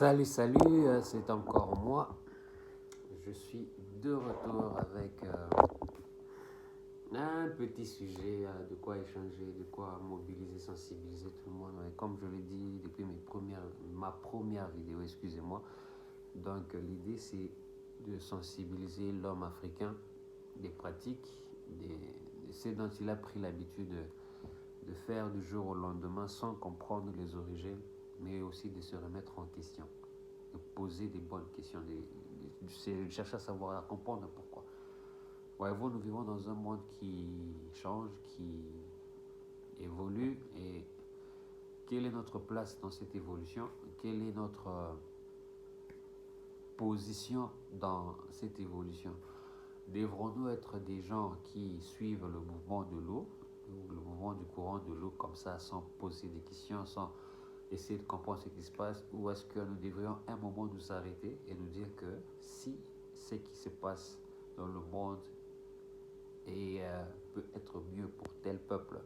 Salut, salut, c'est encore moi. Je suis de retour avec un petit sujet, de quoi échanger, de quoi mobiliser, sensibiliser tout le monde. Ouais, comme je l'ai dit depuis ma première vidéo, excusez-moi. Donc l'idée c'est de sensibiliser l'homme africain des pratiques, de ce dont il a pris l'habitude de faire du jour au lendemain sans comprendre les origines, mais aussi de se remettre en question, de poser des bonnes questions, de chercher à savoir, à comprendre pourquoi. Voyez-vous, nous vivons dans un monde qui change, qui évolue, et quelle est notre place dans cette évolution? Quelle est notre position dans cette évolution? Devrons-nous être des gens qui suivent le mouvement de l'eau, ou le mouvement du courant de l'eau comme ça, sans poser des questions, sans essayer de comprendre ce qui se passe, ou est-ce que nous devrions un moment nous arrêter et nous dire que si ce qui se passe dans le monde et peut être mieux pour tel peuple,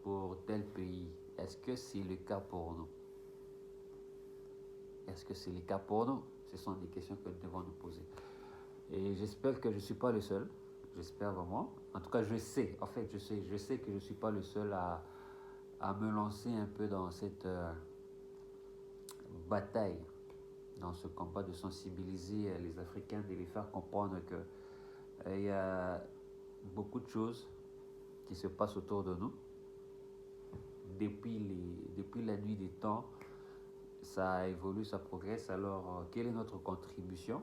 pour tel pays, est-ce que c'est le cas pour nous? Est-ce que c'est le cas pour nous? Ce sont des questions que nous devons nous poser. Et j'espère que je ne suis pas le seul. J'espère vraiment. En tout cas, je sais que je ne suis pas le seul à me lancer un peu dans cette bataille, dans ce combat de sensibiliser les Africains, de les faire comprendre qu'il y a beaucoup de choses qui se passent autour de nous. Depuis la nuit des temps, ça évolue, ça progresse. Alors, quelle est notre contribution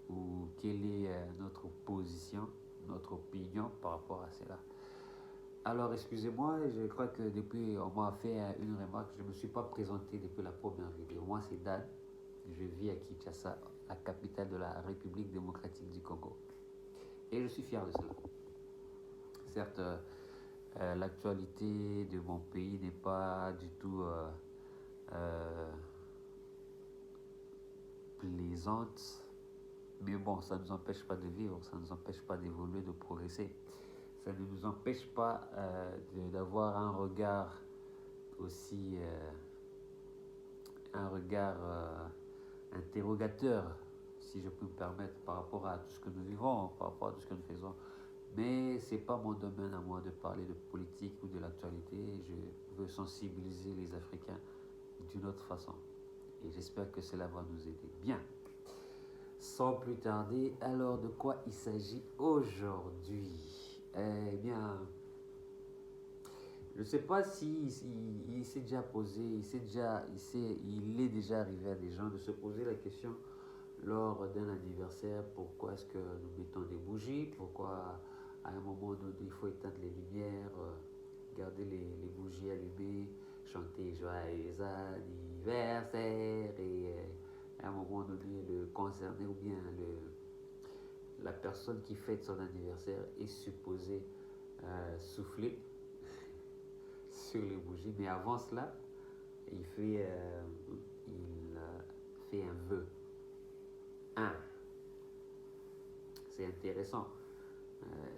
ou quelle est notre position, notre opinion par rapport à cela? Alors, excusez-moi, je crois que depuis, on m'a fait une remarque, je ne me suis pas présenté depuis la première vidéo. Moi, c'est Dan, je vis à Kinshasa, la capitale de la République démocratique du Congo. Et je suis fier de cela. Certes, l'actualité de mon pays n'est pas du tout plaisante, mais bon, ça ne nous empêche pas de vivre, ça ne nous empêche pas d'évoluer, de progresser. Ça ne nous empêche pas d'avoir un regard aussi, un regard interrogateur, si je peux me permettre, par rapport à tout ce que nous vivons, par rapport à tout ce que nous faisons. Mais ce n'est pas mon domaine à moi de parler de politique ou de l'actualité. Je veux sensibiliser les Africains d'une autre façon. Et j'espère que cela va nous aider. Bien. Sans plus tarder, alors de quoi il s'agit aujourd'hui? Eh bien, je ne sais pas si il s'est déjà posé, il est déjà arrivé à des gens de se poser la question lors d'un anniversaire, pourquoi est-ce que nous mettons des bougies, pourquoi à un moment donné il faut éteindre les lumières, garder les bougies allumées, chanter joyeux anniversaire et à un moment donné le concerné ou bien la personne qui fête son anniversaire est supposée souffler sur les bougies, mais avant cela il fait un vœu. C'est intéressant.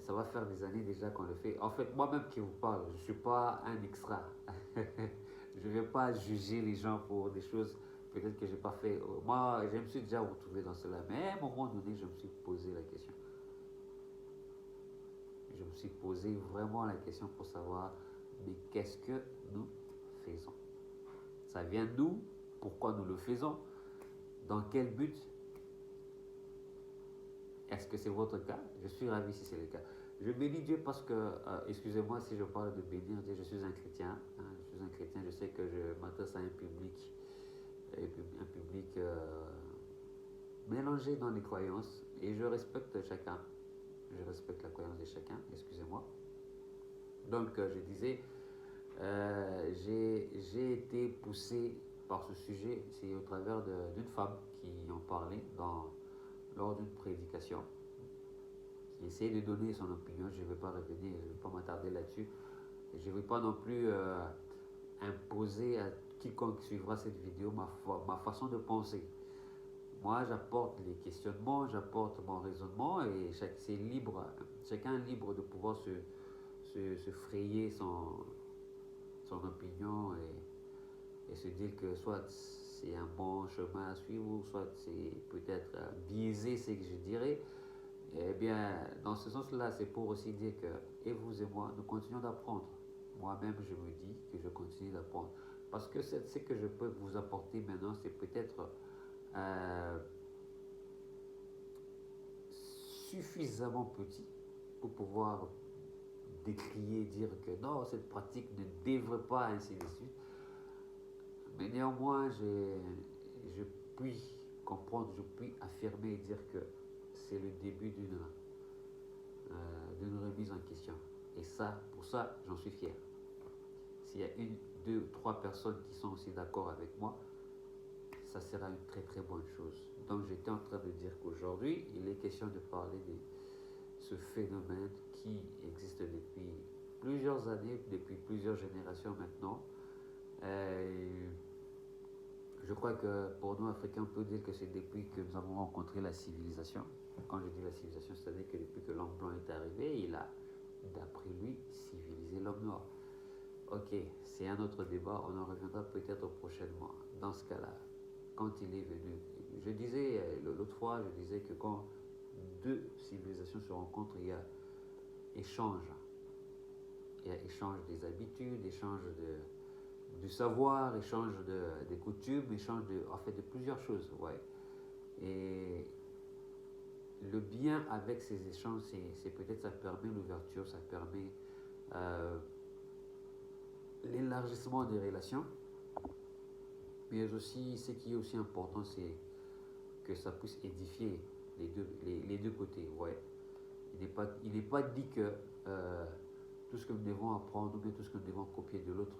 Ça va faire des années déjà qu'on le fait. En fait, moi-même qui vous parle, je ne suis pas un extra. Je ne vais pas juger les gens pour des choses peut-être que je n'ai pas fait. Moi, je me suis déjà retrouvé dans cela. Mais à un moment donné, je me suis posé la question. Je me suis posé vraiment la question pour savoir, mais qu'est-ce que nous faisons? Ça vient de nous? Pourquoi nous le faisons? Dans quel but? Est-ce que c'est votre cas? Je suis ravi si c'est le cas. Je bénis Dieu parce que, excusez-moi si je parle de bénir Dieu, je suis un chrétien. Je suis un chrétien, je sais que je m'adresse à un public mélangé dans les croyances et je respecte chacun. Je respecte la croyance de chacun, excusez-moi. Donc, je disais, j'ai été poussé par ce sujet, c'est au travers d'une femme qui en parlait lors d'une prédication, qui essaie de donner son opinion. Je ne vais pas revenir, je ne vais pas m'attarder là-dessus. Je ne vais pas non plus imposer à quiconque suivra cette vidéo ma façon de penser. Moi, j'apporte les questionnements, j'apporte mon raisonnement et chacun est libre de pouvoir se frayer son opinion et se dire que soit c'est un bon chemin à suivre, ou soit c'est peut-être biaisé, c'est que je dirais. Eh bien, dans ce sens-là, c'est pour aussi dire que, et vous et moi, nous continuons d'apprendre. Moi-même, je me dis que je continue d'apprendre. Parce que ce que je peux vous apporter maintenant, c'est peut-être euh, suffisamment petit pour pouvoir décrier, dire que non, cette pratique ne devrait pas, ainsi de suite. Mais néanmoins, je puis comprendre, je puis affirmer et dire que c'est le début d'une remise en question. Et ça, pour ça, j'en suis fier. S'il y a une, deux, trois personnes qui sont aussi d'accord avec moi, ça sera une très très bonne chose. Donc j'étais en train de dire qu'aujourd'hui, il est question de parler de ce phénomène qui existe depuis plusieurs années, depuis plusieurs générations maintenant. Euh, je crois que pour nous, Africains, on peut dire que c'est depuis que nous avons rencontré la civilisation. Quand je dis la civilisation, c'est-à-dire que depuis que l'homme blanc est arrivé, il a, d'après lui, civilisé l'homme noir. Ok, c'est un autre débat, on en reviendra peut-être prochainement. Dans ce cas-là, quand il est venu, je disais, l'autre fois, je disais que quand deux civilisations se rencontrent, il y a échange. Il y a échange des habitudes, échange du savoir, échange des coutumes, échange en fait de plusieurs choses. Ouais. Et le bien avec ces échanges, c'est peut-être ça permet l'ouverture, ça permet euh, l'élargissement des relations, mais aussi ce qui est aussi important, c'est que ça puisse édifier les deux côtés. Ouais. Il n'est pas dit que tout ce que nous devons apprendre ou bien tout ce que nous devons copier de l'autre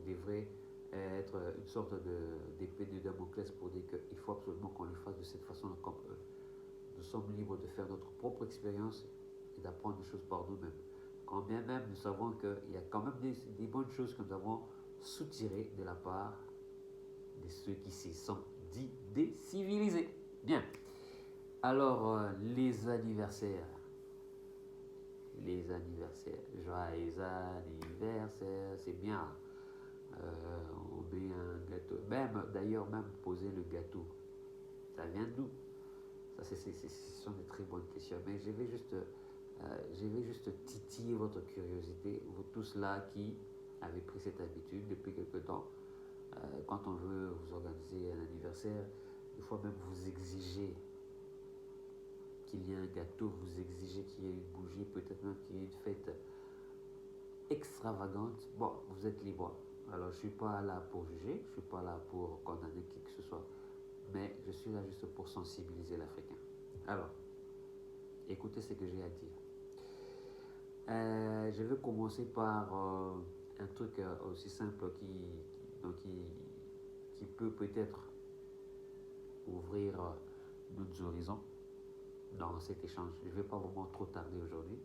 devrait être une sorte d'épée de Damoclès pour dire qu'il faut absolument qu'on le fasse de cette façon comme eux. Nous sommes libres de faire notre propre expérience et d'apprendre des choses par nous-mêmes. Quand bien même nous savons qu'il y a quand même des bonnes choses que nous avons soutirées de la part de ceux qui se sont dits décivilisés. Bien. Alors, les anniversaires. Les anniversaires. Joyeux anniversaire, c'est bien. On met un gâteau. Même, d'ailleurs, même poser le gâteau. Ça vient d'où? Ça, ce sont des très bonnes questions. Mais je vais juste titiller votre curiosité, vous tous là qui avez pris cette habitude depuis quelque temps. Quand on veut vous organiser un anniversaire, des fois même vous exigez qu'il y ait un gâteau, vous exigez qu'il y ait une bougie, peut-être même qu'il y ait une fête extravagante. Bon, vous êtes libre. Alors, je ne suis pas là pour juger, je ne suis pas là pour condamner qui que ce soit, mais je suis là juste pour sensibiliser l'Africain. Alors, écoutez ce que j'ai à dire. Je vais commencer par un truc aussi simple qui peut peut-être ouvrir d'autres horizons dans cet échange. Je ne vais pas vraiment trop tarder aujourd'hui.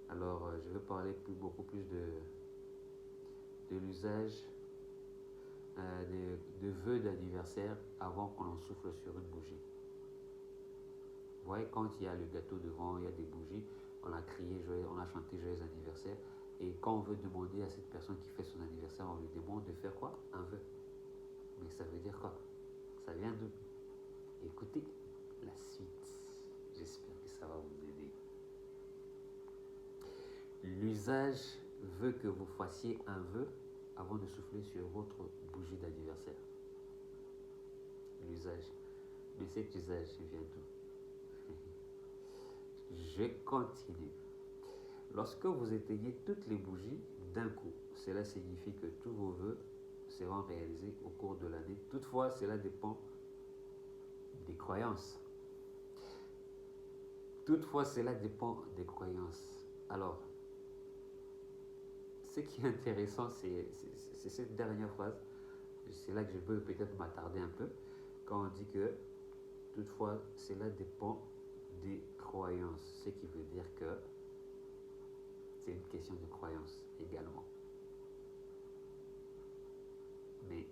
Alors, je vais parler beaucoup plus de l'usage de vœux d'anniversaire avant qu'on en souffle sur une bougie. Vous voyez, quand il y a le gâteau devant, il y a des bougies, on a crié, on a chanté joyeux anniversaire. Et quand on veut demander à cette personne qui fait son anniversaire, on lui demande de faire quoi? Un vœu. Mais ça veut dire quoi? Ça vient d'où? Écoutez la suite. J'espère que ça va vous aider. L'usage veut que vous fassiez un vœu avant de souffler sur votre bougie d'anniversaire. L'usage. Mais cet usage vient d'où? Je continue. Lorsque vous éteignez toutes les bougies d'un coup, cela signifie que tous vos vœux seront réalisés au cours de l'année. Toutefois, cela dépend des croyances. Toutefois, cela dépend des croyances. Alors, ce qui est intéressant, c'est cette dernière phrase. C'est là que je peux peut-être m'attarder un peu. Quand on dit que, toutefois, cela dépend des croyances. Ce qui veut dire que c'est une question de croyance également. Mais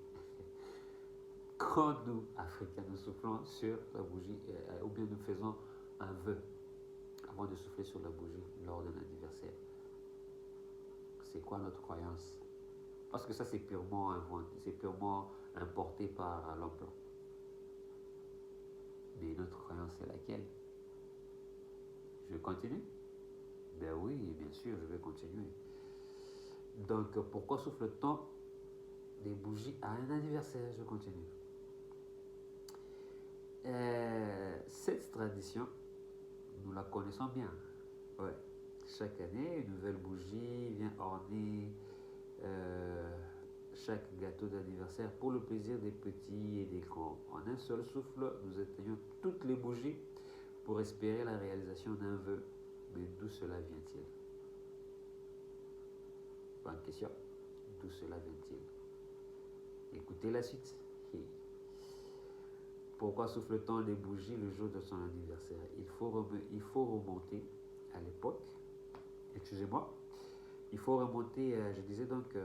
quand nous, Africains, nous soufflons sur la bougie, ou bien nous faisons un vœu avant de souffler sur la bougie lors d'un anniversaire, c'est quoi notre croyance? Parce que ça, c'est purement inventé, c'est purement importé par l'homme blanc. Mais notre croyance, c'est laquelle? Je continue? Ben oui, bien sûr, je vais continuer. Donc, pourquoi souffle-t-on des bougies à un anniversaire? Je continue. Cette tradition, nous la connaissons bien. Ouais. Chaque année, une nouvelle bougie vient orner chaque gâteau d'anniversaire pour le plaisir des petits et des grands. En un seul souffle, nous éteignons toutes les bougies pour espérer la réalisation d'un vœu. Mais d'où cela vient-il? Bonne question. D'où cela vient-il? Écoutez la suite. Pourquoi souffle-t-on les bougies le jour de son anniversaire? Il faut remonter à l'époque. Excusez-moi. Il faut remonter, je disais donc,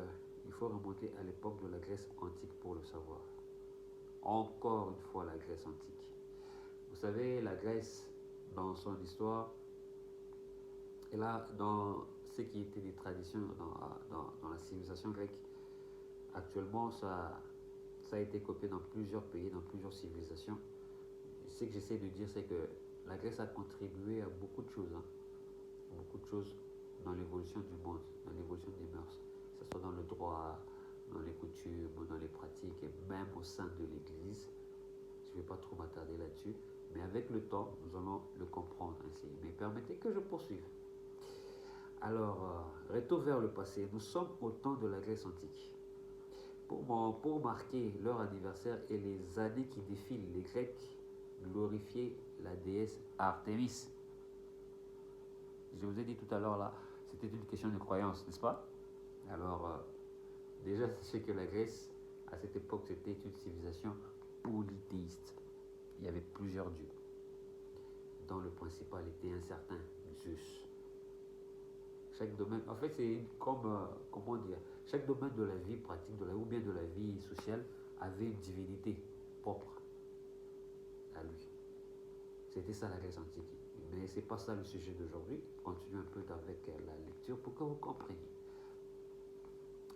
il faut remonter à l'époque de la Grèce antique pour le savoir. Encore une fois, la Grèce antique. Vous savez, la Grèce, dans son histoire, et là, dans ce qui était des traditions dans la civilisation grecque, actuellement, ça a été copié dans plusieurs pays, dans plusieurs civilisations. Ce que j'essaie de dire, c'est que la Grèce a contribué à beaucoup de choses, beaucoup de choses dans l'évolution du monde, dans l'évolution des mœurs, que ce soit dans le droit, dans les coutumes, dans les pratiques, et même au sein de l'Église. Je ne vais pas trop m'attarder là-dessus, mais avec le temps, nous allons le comprendre ainsi. Mais permettez que je poursuive. Alors, retour vers le passé. Nous sommes au temps de la Grèce antique. Pour marquer leur anniversaire et les années qui défilent, les Grecs glorifiaient la déesse Artémis. Je vous ai dit tout à l'heure là, c'était une question de croyance, n'est-ce pas? Alors, déjà, sachez que la Grèce, à cette époque, c'était une civilisation polythéiste. Il y avait plusieurs dieux, dont le principal était un certain Zeus. Chaque domaine, en fait, c'est comme, comment dire, chaque domaine de la vie pratique, ou bien de la vie sociale, avait une divinité propre à lui. C'était ça la Grèce antique. Mais c'est pas ça le sujet d'aujourd'hui. Continuons un peu avec la lecture pour que vous compreniez.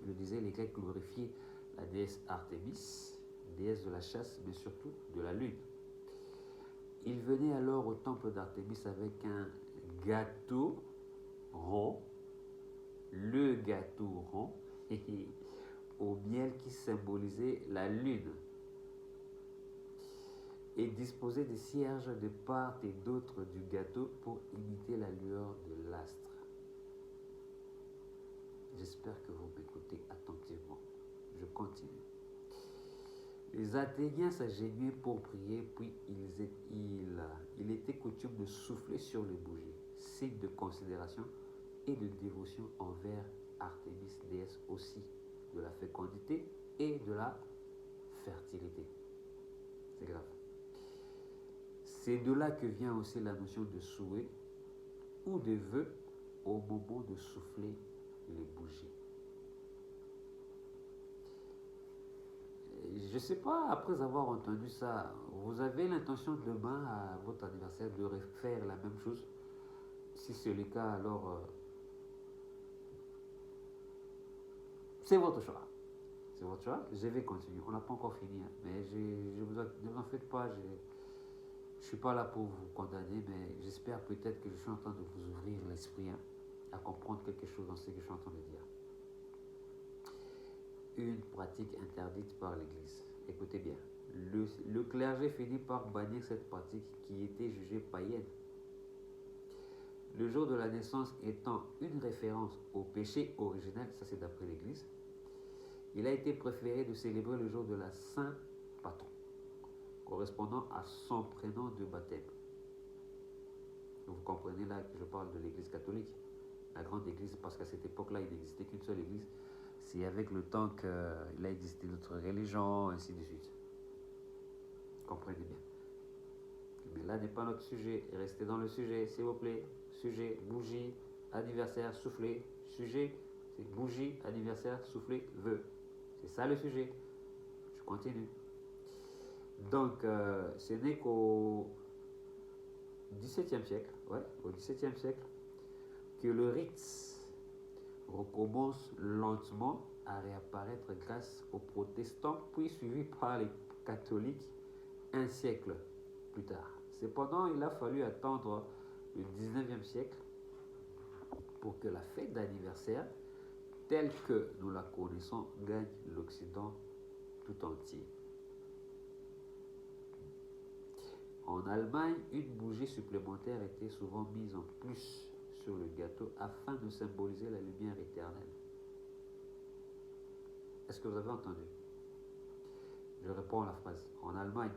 Je disais, les Grecs glorifiaient la déesse Artémis, déesse de la chasse, mais surtout de la lune. Ils venaient alors au temple d'Artémis avec un gâteau rond, le gâteau rond, au miel qui symbolisait la lune, et disposaient des cierges de part et d'autre du gâteau pour imiter la lueur de l'astre. J'espère que vous m'écoutez attentivement. Je continue. Les Athéniens s'agenouillaient pour prier, puis il était coutume de souffler sur les bougies, signe de considération et de dévotion envers Artémis, déesse aussi de la fécondité et de la fertilité. C'est grave. C'est de là que vient aussi la notion de souhait ou de vœu au moment de souffler les bougies. Je ne sais pas, après avoir entendu ça, vous avez l'intention demain à votre anniversaire de refaire la même chose? Si c'est le cas, alors c'est votre choix. C'est votre choix. Je vais continuer. On n'a pas encore fini, mais ne vous en faites pas. Je ne suis pas là pour vous condamner, mais j'espère peut-être que je suis en train de vous ouvrir l'esprit à comprendre quelque chose dans ce que je suis en train de dire. Une pratique interdite par l'Église. Écoutez bien, le clergé finit par bannir cette pratique qui était jugée païenne. Le jour de la naissance étant une référence au péché originel, ça c'est d'après l'Église, il a été préféré de célébrer le jour de la Saint Patron, correspondant à son prénom de baptême. Vous comprenez là que je parle de l'Église catholique, la grande Église, parce qu'à cette époque-là, il n'existait qu'une seule Église. C'est avec le temps qu'il a existé d'autres religions, ainsi de suite. Comprenez bien. Mais là n'est pas notre sujet. Restez dans le sujet, s'il vous plaît. Sujet, bougie, anniversaire, souffler. Sujet, c'est bougie, anniversaire, souffler, vœu. C'est ça le sujet. Je continue. Donc, ce n'est qu'au XVIIe siècle, au XVIIe siècle, que le rite recommence lentement à réapparaître grâce aux protestants, puis suivi par les catholiques un siècle plus tard. Cependant, il a fallu attendre le 19e siècle pour que la fête d'anniversaire, telle que nous la connaissons, gagne l'Occident tout entier. En Allemagne, une bougie supplémentaire était souvent mise en plus sur le gâteau afin de symboliser la lumière éternelle. Est-ce que vous avez entendu? Je réponds à la phrase. En Allemagne,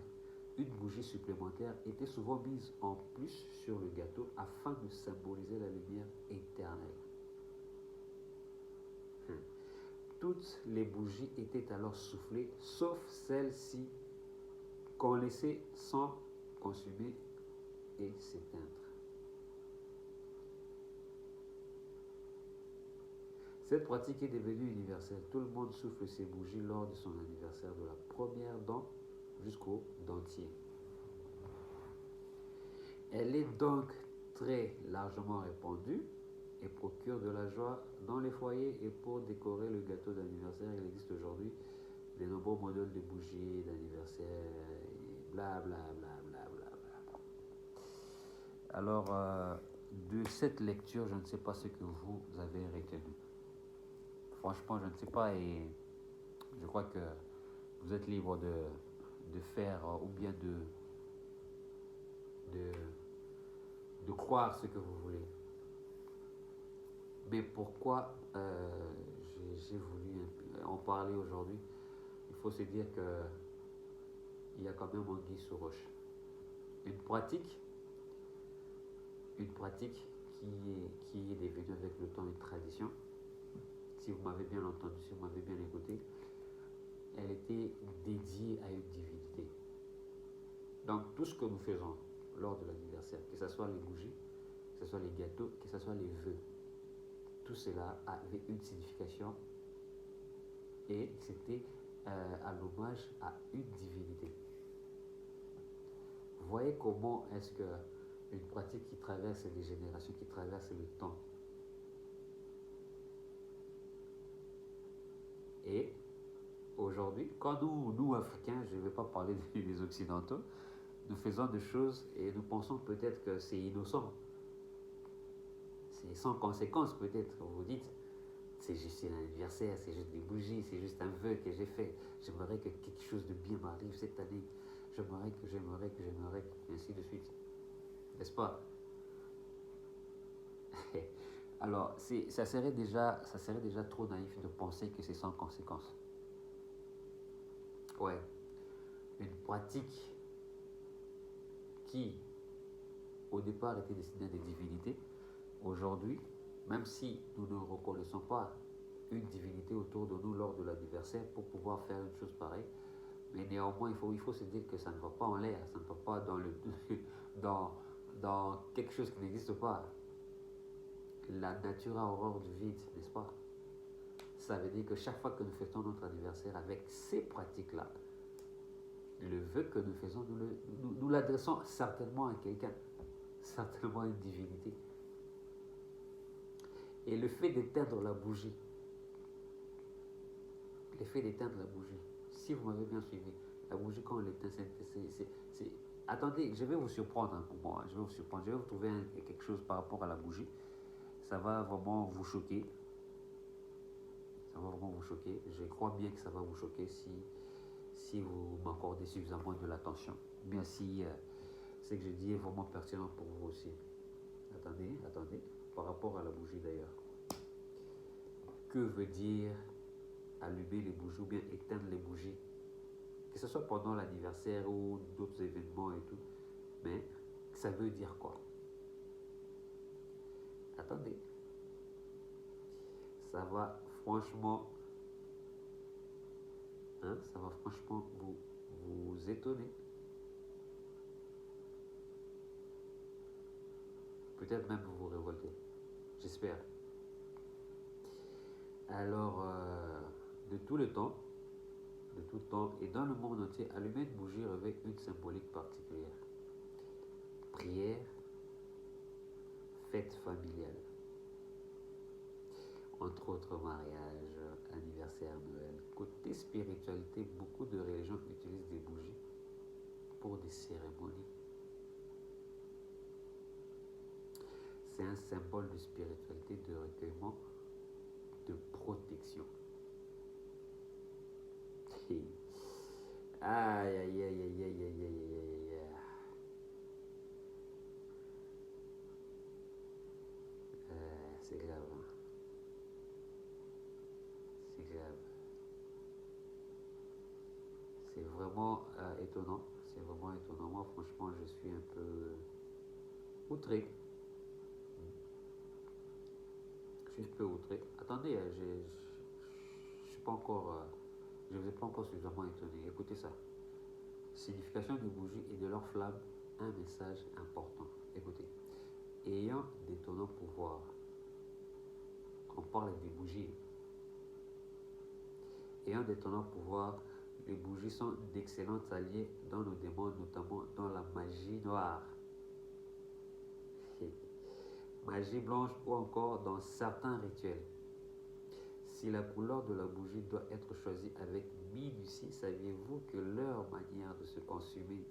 une bougie supplémentaire était souvent mise en plus sur le gâteau afin de symboliser la lumière éternelle. Toutes les bougies étaient alors soufflées, sauf celle-ci qu'on laissait sans consumer et s'éteindre. Cette pratique est devenue universelle. Tout le monde souffle ses bougies lors de son anniversaire, de la première dent jusqu'au dentier. Elle est donc très largement répandue et procure de la joie dans les foyers. Et pour décorer le gâteau d'anniversaire, il existe aujourd'hui de nombreux modèles de bougies d'anniversaire, bla bla bla bla bla bla. Alors, de cette lecture, je ne sais pas ce que vous avez retenu. Franchement, je ne sais pas, et je crois que vous êtes libre de faire ou bien de croire ce que vous voulez. Mais pourquoi j'ai voulu en parler aujourd'hui? Il faut se dire qu'il y a quand même anguille sous roche. Une pratique qui est devenue avec le temps une tradition. Si vous m'avez bien entendu, si vous m'avez bien écouté, elle était dédiée à une divinité. Donc tout ce que nous faisons lors de l'anniversaire, que ce soit les bougies, que ce soit les gâteaux, que ce soit les vœux, tout cela avait une signification et c'était à l'hommage à une divinité. Vous voyez comment est-ce qu'une pratique qui traverse les générations, qui traverse le temps, et aujourd'hui, quand nous Africains, je ne vais pas parler des Occidentaux, nous faisons des choses et nous pensons peut-être que c'est innocent. C'est sans conséquence peut-être. Vous dites, c'est juste un anniversaire, c'est juste des bougies, c'est juste un vœu que j'ai fait. J'aimerais que quelque chose de bien m'arrive cette année. J'aimerais, et ainsi de suite. N'est-ce pas? Alors, ça serait déjà trop naïf de penser que c'est sans conséquence. Ouais, une pratique qui, au départ, était destinée à des divinités, aujourd'hui, même si nous ne reconnaissons pas une divinité autour de nous lors de l'anniversaire pour pouvoir faire une chose pareille, mais néanmoins, il faut se dire que ça ne va pas en l'air, ça ne va pas dans quelque chose qui n'existe pas. La nature a horreur du vide, n'est-ce pas? Ça veut dire que chaque fois que nous fêtons notre anniversaire avec ces pratiques-là, le vœu que nous faisons, nous l'adressons certainement à quelqu'un, certainement à une divinité. Et le fait d'éteindre la bougie, si vous m'avez bien suivi, la bougie quand on l'éteint, c'est... Attendez, je vais vous surprendre un moment, je vais vous trouver quelque chose par rapport à la bougie. Ça va vraiment vous choquer. Je crois bien que ça va vous choquer si vous m'accordez suffisamment de l'attention. Bien si ce que je dis est vraiment pertinent pour vous aussi. Attendez, par rapport à la bougie d'ailleurs. Que veut dire allumer les bougies ou bien éteindre les bougies? Que ce soit pendant l'anniversaire ou d'autres événements et tout. Mais ça veut dire quoi? Attendez. Ça va franchement vous étonner. Peut-être même vous révolter. J'espère. Alors, de tout temps et dans le monde entier, allumer une bougie revêt une symbolique particulière. Prière, fête familiale. entre autres mariages, anniversaires, Noël. Côté spiritualité, beaucoup de religions utilisent des bougies pour des cérémonies. C'est un symbole de spiritualité, de recueillement, de protection. Aïe, aïe, aïe, aïe, aïe, aïe, aïe, aïe, aïe. C'est grave, hein. C'est grave. C'est vraiment étonnant. C'est vraiment étonnant. Moi, franchement, je suis un peu outré. Je suis un peu outré. Attendez, je suis pas encore. Je ne vous ai pas encore suffisamment étonné. Écoutez ça. Signification des bougies et de leur flamme, un message important. Écoutez. Ayant d'étonnants pouvoirs. On parle des bougies. Ayant d'étonnants pouvoirs, les bougies sont d'excellents alliés dans nos démons, notamment dans la magie noire, magie blanche ou encore dans certains rituels. Si la couleur de la bougie doit être choisie avec minutie, saviez-vous que leur manière de se consumer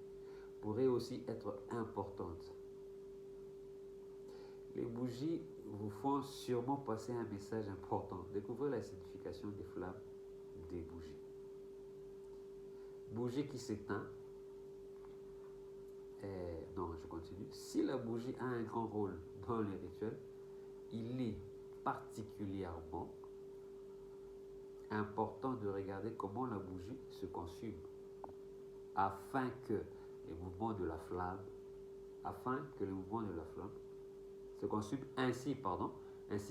pourrait aussi être importante? Les bougies vous font sûrement passer un message important. Découvrez la signification des flammes des bougies. Bougie qui s'éteint. Non, je continue. Si la bougie a un grand rôle dans les rituels, il est particulièrement important de regarder comment la bougie se consume afin que les mouvements de la flamme se consument ainsi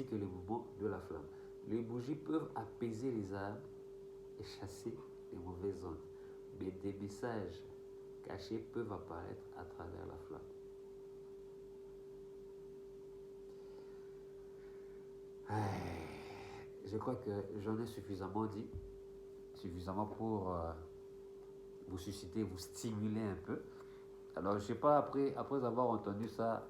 que les mouvements de la flamme. Les bougies peuvent apaiser les âmes et chasser les mauvaises ondes, mais des messages cachés peuvent apparaître à travers la flamme. Je crois que j'en ai suffisamment dit, suffisamment pour vous susciter, vous stimuler un peu. Alors, je ne sais pas, après avoir entendu ça,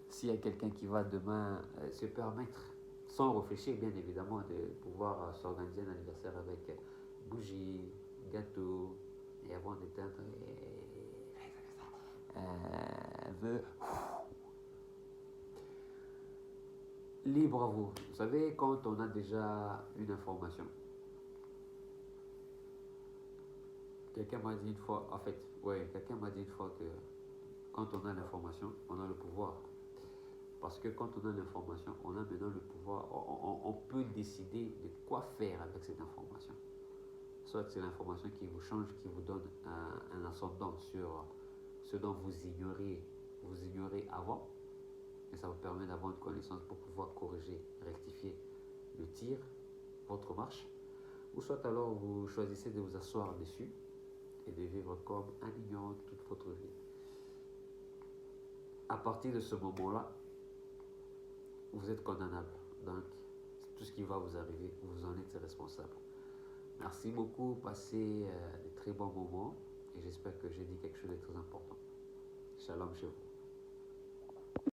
s'il y a quelqu'un qui va demain se permettre, sans réfléchir bien évidemment, de pouvoir s'organiser un anniversaire avec bougies, gâteaux, et avant d'éteindre un vœu. Libre à vous. Vous savez, quand on a déjà une information, quelqu'un m'a dit une fois que quand on a l'information, on a le pouvoir. Parce que quand on a l'information, on a maintenant le pouvoir, on peut décider de quoi faire avec cette information. Soit c'est l'information qui vous change, qui vous donne un ascendant sur ce dont vous ignorez avant, et ça vous permet d'avoir une connaissance pour pouvoir corriger, rectifier le tir, votre marche, ou soit alors vous choisissez de vous asseoir dessus et de vivre comme un ignorant toute votre vie. À partir de ce moment-là, vous êtes condamnable. Donc, tout ce qui va vous arriver, vous en êtes responsable. Merci beaucoup, passez de très bons moments et j'espère que j'ai dit quelque chose de très important. Shalom chez vous.